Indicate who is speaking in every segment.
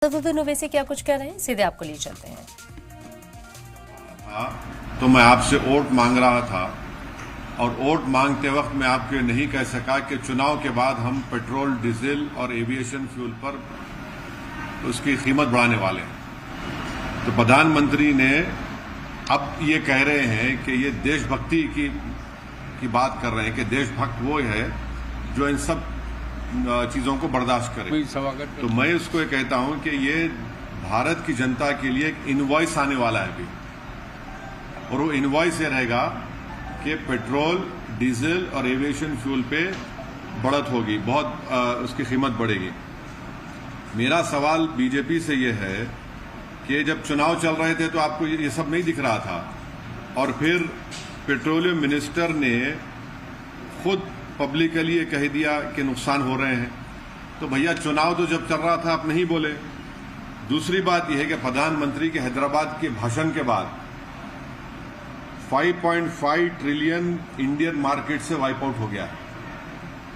Speaker 1: सफदुद्दीन ओवैसी क्या कुछ कह रहे हैं, सीधे आपको लिए चलते हैं।
Speaker 2: तो मैं आपसे वोट मांग रहा था और वोट मांगते वक्त मैं आपको नहीं कह सका कि चुनाव के बाद हम पेट्रोल, डीजल और एविएशन फ्यूल पर उसकी कीमत बढ़ाने वाले हैं। तो प्रधानमंत्री ने अब ये कह रहे हैं कि ये देशभक्ति की बात कर रहे हैं कि देशभक्त वो है जो इन सब चीजों को बर्दाश्त करे। तो मैं उसको ये कहता हूं कि ये भारत की जनता के लिए एक इनवॉइस आने वाला है अभी, और वो इनवॉइस ये रहेगा कि पेट्रोल, डीजल और एविएशन फ्यूल पे बढ़त होगी, बहुत उसकी कीमत बढ़ेगी। मेरा सवाल बीजेपी से ये है कि जब चुनाव चल रहे थे तो आपको ये सब नहीं दिख रहा था, और फिर पेट्रोलियम मिनिस्टर ने खुद पब्लिकली ये कह दिया कि नुकसान हो रहे हैं। तो भैया चुनाव तो जब चल रहा था आप नहीं बोले। दूसरी बात यह है कि प्रधानमंत्री के हैदराबाद के भाषण के बाद 5.5 ट्रिलियन इंडियन मार्केट से वाइप आउट हो गया,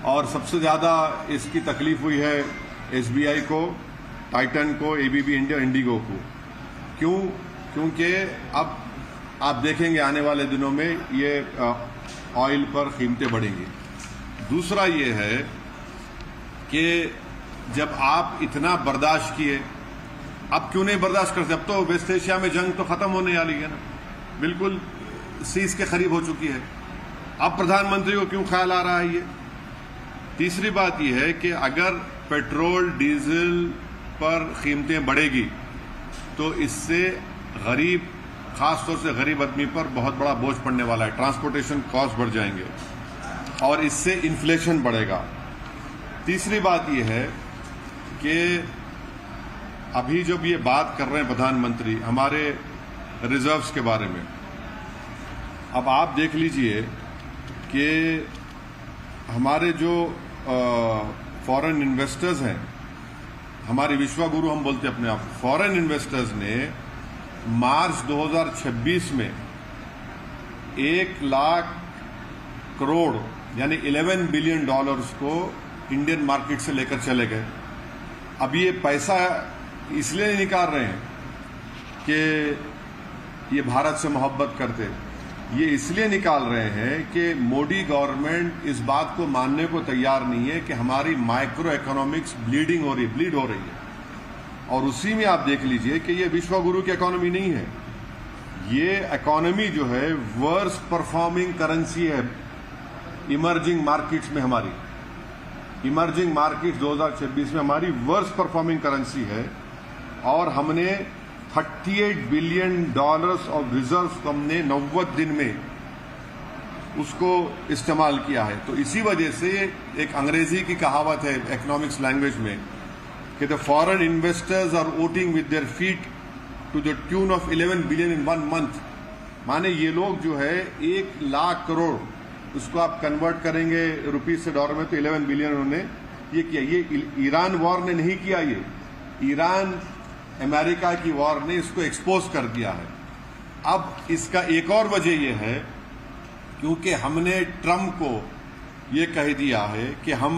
Speaker 2: और सबसे ज्यादा इसकी तकलीफ हुई है एसबीआई को, टाइटन को, एबीबी इंडिया, इंडिगो को। क्यों? क्योंकि अब आप देखेंगे आने वाले दिनों में ये ऑयल पर कीमतें बढ़ेंगी। दूसरा ये है कि जब आप इतना बर्दाश्त किए, अब क्यों नहीं बर्दाश्त करते? अब तो वेस्ट एशिया में जंग तो खत्म होने वाली है ना, बिल्कुल सीज के करीब हो चुकी है। अब प्रधानमंत्री को क्यों ख्याल आ रहा है ये? तीसरी बात यह है कि अगर पेट्रोल, डीजल पर कीमतें बढ़ेगी तो इससे गरीब, खासतौर से गरीब आदमी पर बहुत बड़ा बोझ पड़ने वाला है। ट्रांसपोर्टेशन कॉस्ट बढ़ जाएंगे और इससे इन्फ्लेशन बढ़ेगा। तीसरी बात यह है कि अभी जब ये बात कर रहे हैं प्रधानमंत्री हमारे रिजर्व्स के बारे में, अब आप देख लीजिए कि हमारे जो फॉरेन इन्वेस्टर्स हैं, हमारे विश्वगुरु हम बोलते हैं अपने आप, फॉरेन इन्वेस्टर्स ने मार्च 2026 में 1 लाख करोड़ यानी 11 बिलियन डॉलर्स को इंडियन मार्केट से लेकर चले गए। अब ये पैसा इसलिए नहीं निकाल रहे हैं कि ये भारत से मोहब्बत करते, ये इसलिए निकाल रहे हैं कि मोदी गवर्नमेंट इस बात को मानने को तैयार नहीं है कि हमारी माइक्रो इकोनॉमिक्स ब्लीड हो रही है। और उसी में आप देख लीजिए कि ये विश्वगुरु की इकोनॉमी नहीं है, ये इकोनॉमी जो है वर्स्ट परफॉर्मिंग करेंसी है इमर्जिंग मार्केट्स में। हमारी इमर्जिंग मार्केट्स 2026 में हमारी वर्स्ट परफॉर्मिंग करेंसी है, और हमने 38 बिलियन डॉलर्स ऑफ रिजर्व्स को हमने 90 दिन में उसको इस्तेमाल किया है। तो इसी वजह से एक अंग्रेजी की कहावत है इकोनॉमिक्स लैंग्वेज में कि the foreign investors are voting with their feet to the tune of 11 billion in 1 month. माने ये लोग जो है 1 लाख करोड़, उसको आप कन्वर्ट करेंगे रुपीज से डॉलर में तो 11 बिलियन उन्होंने ये किया। ये ईरान वॉर ने नहीं किया, ये ईरान अमेरिका की वॉर ने इसको एक्सपोज कर दिया है। अब इसका एक और वजह यह है क्योंकि हमने ट्रम्प को ये कह दिया है कि हम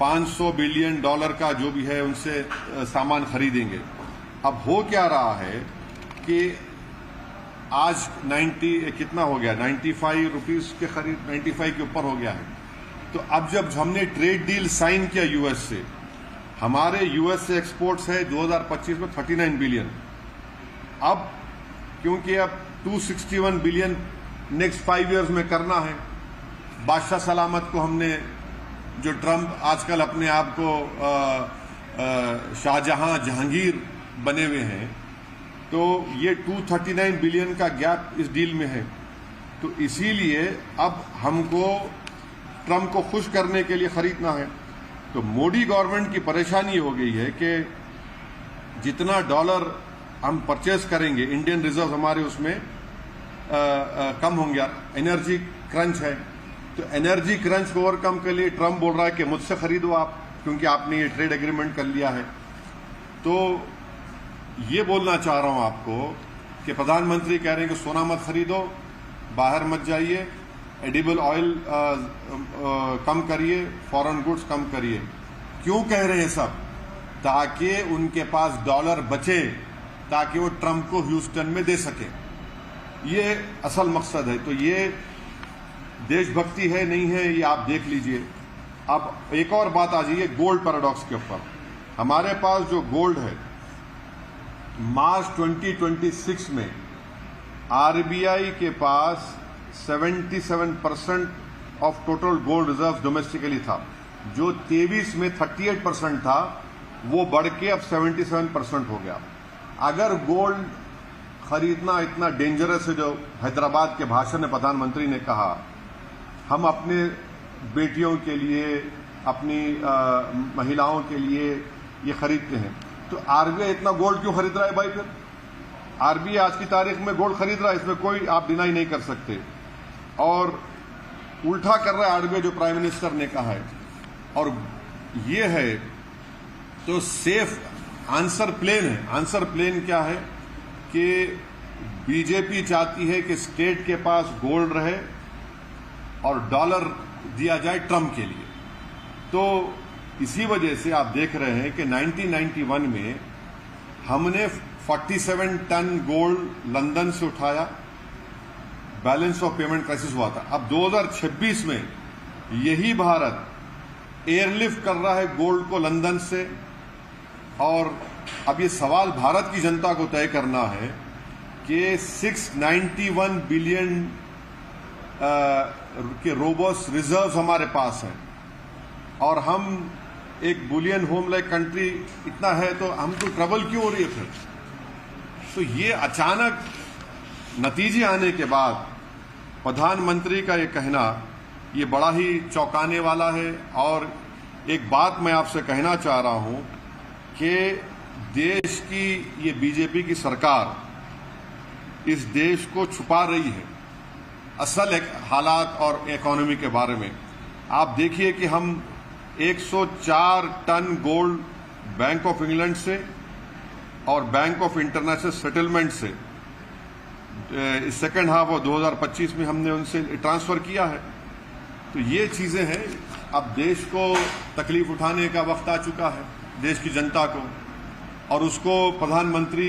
Speaker 2: 500 बिलियन डॉलर का जो भी है उनसे सामान खरीदेंगे। अब हो क्या रहा है कि आज कितना हो गया, 95 रुपीज के करीब, 95 के ऊपर हो गया है। तो अब जब हमने ट्रेड डील साइन किया यूएस से, हमारे यूएस से एक्सपोर्ट्स है 2025 में 39 बिलियन। अब क्योंकि अब 261 बिलियन नेक्स्ट 5 इयर्स में करना है। बादशाह सलामत को हमने, जो ट्रम्प आजकल अपने आप को शाहजहां, जहांगीर बने हुए हैं, तो ये 239 बिलियन का गैप इस डील में है। तो इसीलिए अब हमको ट्रम्प को खुश करने के लिए खरीदना है। तो मोदी गवर्नमेंट की परेशानी हो गई है कि जितना डॉलर हम परचेज करेंगे, इंडियन रिजर्व हमारे उसमें कम होंगे। एनर्जी क्रंच है, तो एनर्जी क्रंच को ओवरकम के लिए ट्रम्प बोल रहा है कि मुझसे खरीदो आप, क्योंकि आपने ये ट्रेड एग्रीमेंट कर लिया है। तो ये बोलना चाह रहा हूं आपको कि प्रधानमंत्री कह रहे हैं कि सोना मत खरीदो, बाहर मत जाइए, एडिबल ऑयल कम करिए, फॉरेन गुड्स कम करिए। क्यों कह रहे हैं सब? ताकि उनके पास डॉलर बचे, ताकि वो ट्रंप को ह्यूस्टन में दे सके। ये असल मकसद है। तो ये देशभक्ति है नहीं है, ये आप देख लीजिए। अब एक और बात आ जाइए गोल्ड पैराडॉक्स के ऊपर। हमारे पास जो गोल्ड है, मार्च 2026 में आरबीआई के पास 77% of total gold reserve domestically था। जो 23 में 38% था, वो बढ़ के अब 77% हो गया। अगर गोल्ड खरीदना इतना डेंजरस है, जो हैदराबाद के भाषण में प्रधानमंत्री ने कहा, हम अपने बेटियों के लिए, अपनी महिलाओं के लिए ये खरीदते हैं, तो आरबीआई इतना गोल्ड क्यों खरीद रहा है भाई? फिर आरबीआई आज की तारीख में गोल्ड खरीद रहा है, इसमें कोई आप डिनाई नहीं कर सकते। और उल्टा कर रहा है आरबीआई, जो प्राइम मिनिस्टर ने कहा है। और ये है तो सेफ आंसर प्लेन है। आंसर प्लेन क्या है कि बीजेपी चाहती है कि स्टेट के पास गोल्ड रहे और डॉलर दिया जाए ट्रंप के लिए। तो इसी वजह से आप देख रहे हैं कि 1991 में हमने 47 टन गोल्ड लंदन से उठाया, बैलेंस ऑफ पेमेंट क्राइसिस हुआ था। अब 2026 में यही भारत एयरलिफ्ट कर रहा है गोल्ड को लंदन से। और अब ये सवाल भारत की जनता को तय करना है कि 691 बिलियन के रोबोस रिजर्व्स हमारे पास हैं, और हम एक बुलियन होम लाइक कंट्री इतना है, तो हमको ट्रबल क्यों हो रही है फिर? तो ये अचानक नतीजे आने के बाद प्रधानमंत्री का ये कहना, ये बड़ा ही चौंकाने वाला है। और एक बात मैं आपसे कहना चाह रहा हूं कि देश की ये बीजेपी की सरकार इस देश को छुपा रही है असल हालात और इकोनॉमी के बारे में। आप देखिए कि हम 104 tonne gold bank of England से और बैंक ऑफ इंटरनेशनल सेटलमेंट से सेकेंड हाफ ऑफ 2025 में हमने उनसे ट्रांसफर किया है। तो ये चीजें हैं। अब देश को तकलीफ उठाने का वक्त आ चुका है, देश की जनता को, और उसको प्रधानमंत्री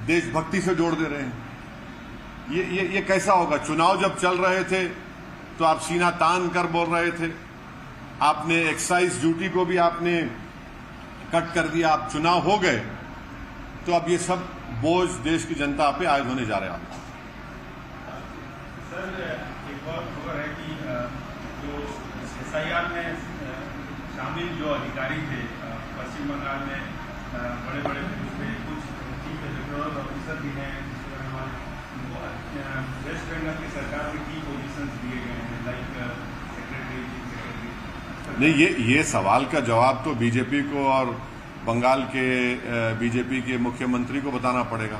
Speaker 2: देशभक्ति से जोड़ दे रहे हैं। ये कैसा होगा? चुनाव जब चल रहे थे तो आप सीना तान कर बोल रहे थे, आपने एक्साइज ड्यूटी को भी आपने कट कर दिया। आप चुनाव हो गए तो अब ये सब बोझ देश की जनता पे आयद होने जा रहे हैं।
Speaker 3: सर, एक और खबर है कि जो एसआईआर में शामिल जो अधिकारी थे पश्चिम बंगाल में, बड़े बड़े कुछ चीफ इलेक्टोरल ऑफिसर भी हैं, वेस्ट बंगाल की सरकार में की पोजीशंस दिए गए हैं, लाइक सेक्रेटरी, चीफ सेक्रेटरी।
Speaker 2: नहीं, ये सवाल का जवाब तो बीजेपी को और बंगाल के बीजेपी के मुख्यमंत्री को बताना पड़ेगा।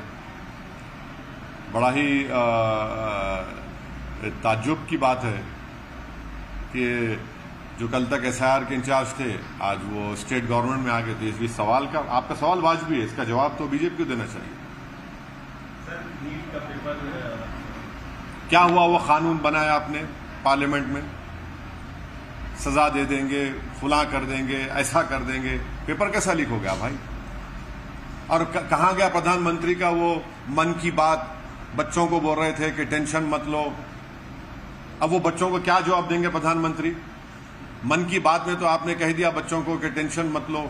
Speaker 2: बड़ा ही ताज्जुब की बात है कि जो कल तक एसआईआर के इंचार्ज थे, आज वो स्टेट गवर्नमेंट में आ गए। तो इस सवाल का, आपका सवाल वाजिबी है, इसका जवाब तो बीजेपी को देना चाहिए।
Speaker 3: सर, नीट का पेपर
Speaker 2: क्या हुआ? वो कानून बनाया आपने पार्लियामेंट में, सजा दे देंगे, फुला कर देंगे, ऐसा कर देंगे। पेपर कैसा लीक हो गया भाई? और कहाँ गया प्रधानमंत्री का वो मन की बात? बच्चों को बोल रहे थे कि टेंशन मत लो। अब वो बच्चों को क्या जवाब देंगे प्रधानमंत्री? मन की बात में तो आपने कह दिया बच्चों को कि टेंशन मत लो।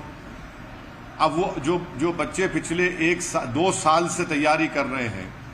Speaker 2: अब वो जो बच्चे पिछले 2 साल से तैयारी कर रहे हैं,